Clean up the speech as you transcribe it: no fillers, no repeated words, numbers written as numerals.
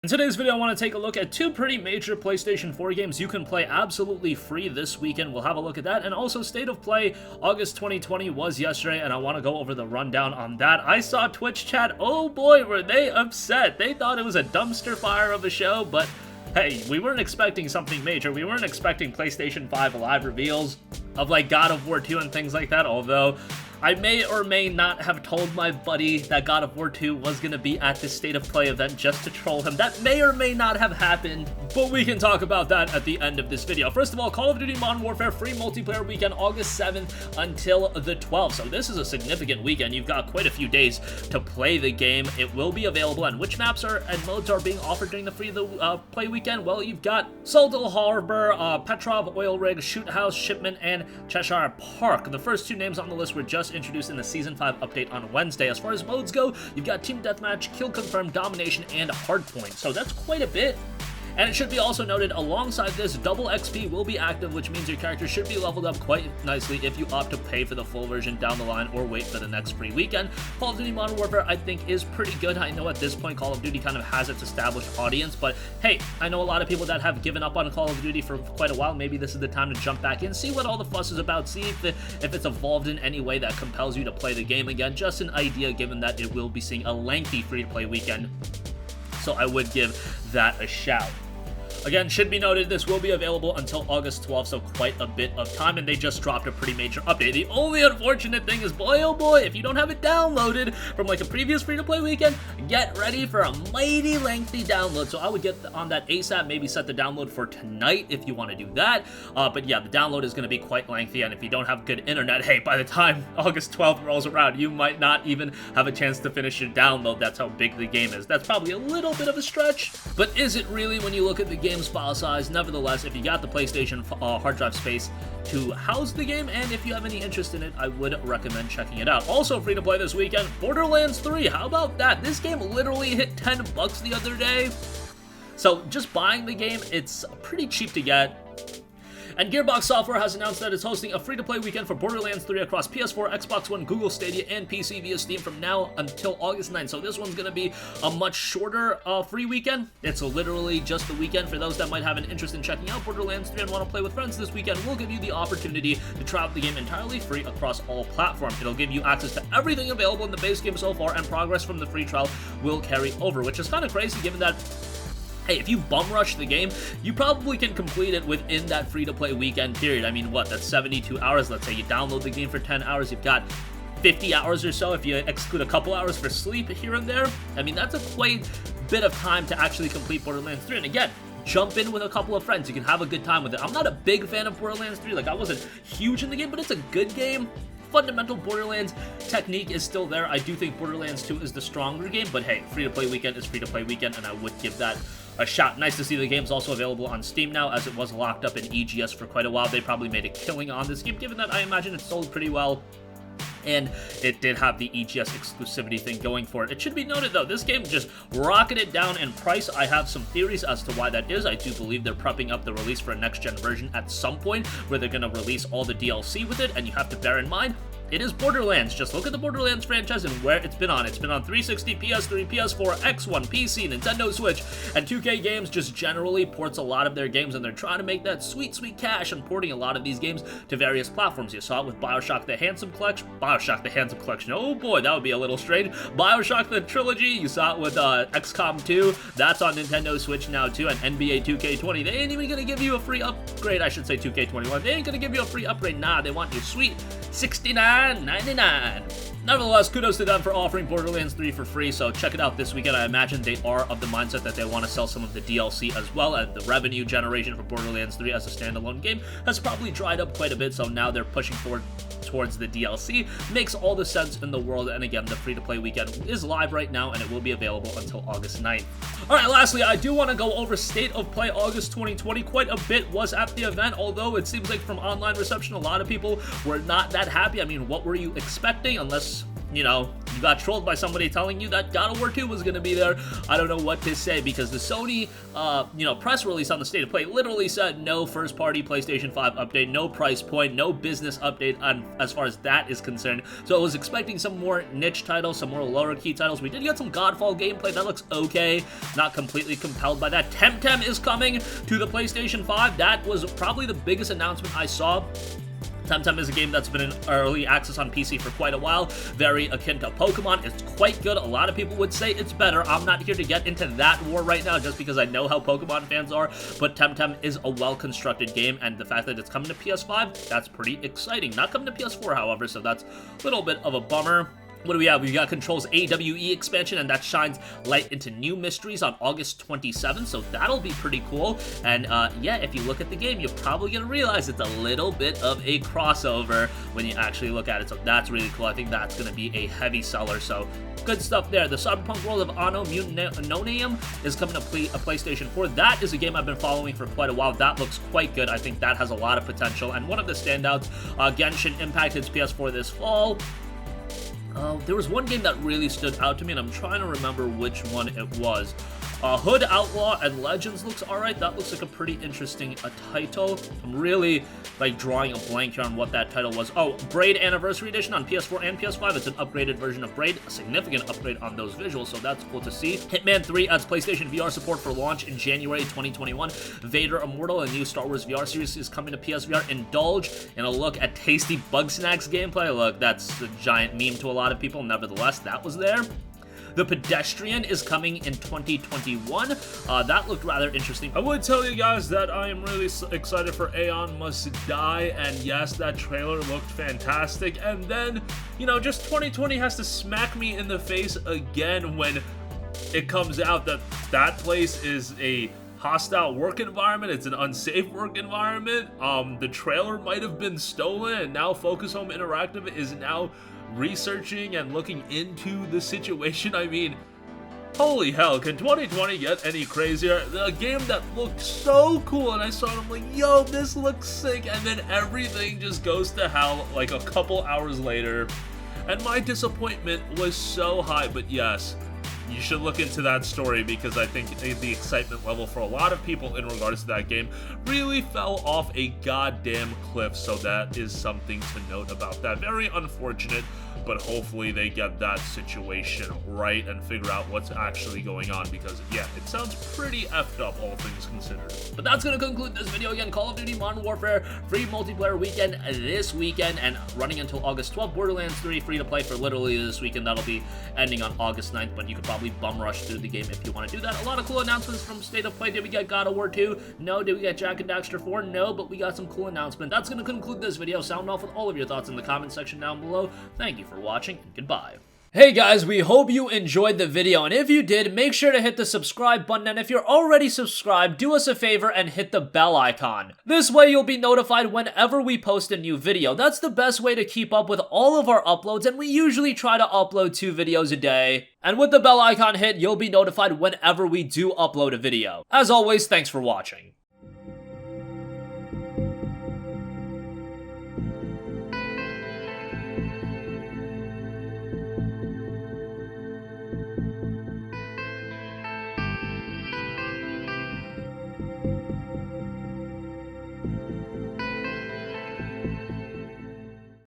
In today's video, I want to take a look at two pretty major PlayStation 4 games you can play absolutely free this weekend. We'll have a look at that, and also State of Play August 2020 was yesterday, and I want to go over the rundown on that. I saw Twitch chat, oh boy, were they upset. They thought it was a dumpster fire of a show, but hey, we weren't expecting something major. We weren't expecting PlayStation 5 live reveals of like God of War 2 and things like that, although I may or may not have told my buddy that God of War 2 was going to be at this State of Play event just to troll him. That may or may not have happened, but we can talk about that at the end of this video. First of all, Call of Duty Modern Warfare free multiplayer weekend, August 7th until the 12th. So this is a significant weekend. You've got quite a few days to play the game. It will be available, and which maps and modes are being offered during the free play weekend? Well, you've got Soldal Harbor, Petrov Oil Rig, Shoot House, Shipment, and Cheshire Park. The first two names on the list were just introduced in the Season 5 update on Wednesday. As far as modes go, you've got Team Deathmatch, Kill Confirmed, Domination, and Hardpoint. So that's quite a bit. And it should be also noted, alongside this, double XP will be active, which means your character should be leveled up quite nicely if you opt to pay for the full version down the line or wait for the next free weekend. Call of Duty Modern Warfare, I think, is pretty good. I know at this point Call of Duty kind of has its established audience, but hey, I know a lot of people that have given up on Call of Duty for quite a while. Maybe this is the time to jump back in, see what all the fuss is about, see if it's evolved in any way that compels you to play the game again. Just an idea, given that it will be seeing a lengthy free-to-play weekend, so I would give that a shout. Again, should be noted, this will be available until August 12th, so quite a bit of time, and they just dropped a pretty major update. The only unfortunate thing is, boy oh boy, if you don't have it downloaded from like a previous free-to-play weekend, get ready for a mighty lengthy download. So I would get on that ASAP, maybe set the download for tonight if you want to do that. But yeah, the download is going to be quite lengthy, and if you don't have good internet, hey, by the time August 12th rolls around, you might not even have a chance to finish your download. That's how big the game is. That's probably a little bit of a stretch, but is it really when you look at the game's file size? Nevertheless, if you got the PlayStation hard drive space to house the game, and if you have any interest in it, I would recommend checking it out. Also free to play this weekend, Borderlands 3. How about that? This game literally hit $10 the other day. So just buying the game, it's pretty cheap to get. And Gearbox Software has announced that it's hosting a free-to-play weekend for Borderlands 3 across PS4, Xbox One, Google Stadia, and PC via Steam from now until August 9th. So this one's going to be a much shorter free weekend. It's literally just the weekend. For those that might have an interest in checking out Borderlands 3 and want to play with friends this weekend, we'll give you the opportunity to try out the game entirely free across all platforms. It'll give you access to everything available in the base game so far, and progress from the free trial will carry over, which is kind of crazy given that, hey, if you bum rush the game, you probably can complete it within that free-to-play weekend period. I mean, what, that's 72 hours. Let's say you download the game for 10 hours, you've got 50 hours or so if you exclude a couple hours for sleep here and there. I mean, that's a quite bit of time to actually complete Borderlands 3. And again, jump in with a couple of friends. You can have a good time with it. I'm not a big fan of Borderlands 3. Like, I wasn't huge in the game, but it's a good game. Fundamental Borderlands technique is still there. I do think Borderlands 2 is the stronger game, but hey, free-to-play weekend is free-to-play weekend, and I would give that a shot. Nice to see the game's also available on Steam now, as it was locked up in EGS for quite a while. They probably made a killing on this game, given that I imagine it sold pretty well, and it did have the EGS exclusivity thing going for it. It should be noted, though, this game just rocketed down in price. I have some theories as to why that is. I do believe they're prepping up the release for a next-gen version at some point, where they're going to release all the DLC with it, and you have to bear in mind, it is Borderlands. Just look at the Borderlands franchise and where it's been on. It's been on 360, PS3, PS4, X1, PC, Nintendo Switch, and 2K Games just generally ports a lot of their games, and they're trying to make that sweet, sweet cash and porting a lot of these games to various platforms. You saw it with Bioshock the Handsome Collection. Oh boy, that would be a little strange. Bioshock the Trilogy. You saw it with XCOM 2. That's on Nintendo Switch now too, and NBA 2K20. They ain't even gonna give you a free upgrade. I should say 2K21. They ain't gonna give you a free upgrade. Nah, they want your sweet $69.99. Nevertheless, kudos to them for offering Borderlands 3 for free, so check it out this weekend. I imagine they are of the mindset that they want to sell some of the DLC as well, and the revenue generation for Borderlands 3 as a standalone game has probably dried up quite a bit, so now they're pushing forward towards the DLC. Makes all the sense in the world, and again, the free-to-play weekend is live right now, and it will be available until August 9th. Alright, lastly, I do want to go over State of Play August 2020. Quite a bit was at the event, although it seems like from online reception, a lot of people were not that happy. I mean, what were you expecting? Unless you know, you got trolled by somebody telling you that God of War 2 was going to be there. I don't know what to say, because the Sony, you know, press release on the State of Play literally said no first-party PlayStation 5 update, no price point, no business update as far as that is concerned. So I was expecting some more niche titles, some more lower-key titles. We did get some Godfall gameplay. That looks okay. Not completely compelled by that. Temtem is coming to the PlayStation 5. That was probably the biggest announcement I saw. Temtem is a game that's been in early access on PC for quite a while, very akin to Pokemon. It's quite good. A lot of people would say it's better. I'm not here to get into that war right now just because I know how Pokemon fans are, but Temtem is a well-constructed game, and the fact that it's coming to PS5, that's pretty exciting. Not coming to PS4, however, so that's a little bit of a bummer. What do we have? We've got Control's AWE expansion, and that shines light into new mysteries on August 27th, so that'll be pretty cool. And yeah, if you look at the game, you're probably going to realize it's a little bit of a crossover when you actually look at it, so that's really cool. I think that's going to be a heavy seller, so good stuff there. The Cyberpunk World of Anno Mutant No Name is coming to a PlayStation 4. That is a game I've been following for quite a while. That looks quite good. I think that has a lot of potential, and one of the standouts, Genshin Impact hits PS4 this fall. There was one game that really stood out to me, and I'm trying to remember which one it was. Hood, Outlaw, and Legends looks alright. That looks like a pretty interesting title. I'm really, like, drawing a blank here on what that title was. Oh, Braid Anniversary Edition on PS4 and PS5. It's an upgraded version of Braid, a significant upgrade on those visuals, so that's cool to see. Hitman 3 adds PlayStation VR support for launch in January 2021. Vader Immortal, a new Star Wars VR series, is coming to PSVR. Indulge in a look at tasty Bugsnax gameplay. Look, that's a giant meme to a lot of people. Nevertheless, that was there. The Pedestrian is coming in 2021. That looked rather interesting. I would tell you guys that I am really excited for Aeon Must Die, and yes, that trailer looked fantastic. And then, you know, just 2020 has to smack me in the face again when it comes out that that place is a hostile work environment. It's an unsafe work environment. The trailer might have been stolen, and now Focus Home Interactive is now researching and looking into the situation. I mean, holy hell, can 2020 get any crazier? The game that looked so cool, and I saw it, I'm like, yo, this looks sick, and then everything just goes to hell like a couple hours later, and my disappointment was so high. But yes, you should look into that story, because I think the excitement level for a lot of people in regards to that game really fell off a goddamn cliff, so that is something to note about that. Very unfortunate, but hopefully they get that situation right and figure out what's actually going on, because yeah, it sounds pretty effed up, all things considered. But that's going to conclude this video. Again, Call of Duty Modern Warfare free multiplayer weekend this weekend, and running until August 12th. Borderlands 3 free to play for literally this weekend. That'll be ending on August 9th, but you could probably bum rush through the game if you want to do that. A lot of cool announcements from State of Play. Did we get God of War 2? No. Did we get Jak and Daxter 4? No, but we got some cool announcements. That's going to conclude this video. Sound off with all of your thoughts in the comment section down below. Thank you for watching, and goodbye. Hey guys, we hope you enjoyed the video, and if you did, make sure to hit the subscribe button, and if you're already subscribed, do us a favor and hit the bell icon. This way you'll be notified whenever we post a new video. That's the best way to keep up with all of our uploads, and we usually try to upload 2 videos a day. And with the bell icon hit, you'll be notified whenever we do upload a video. As always, thanks for watching.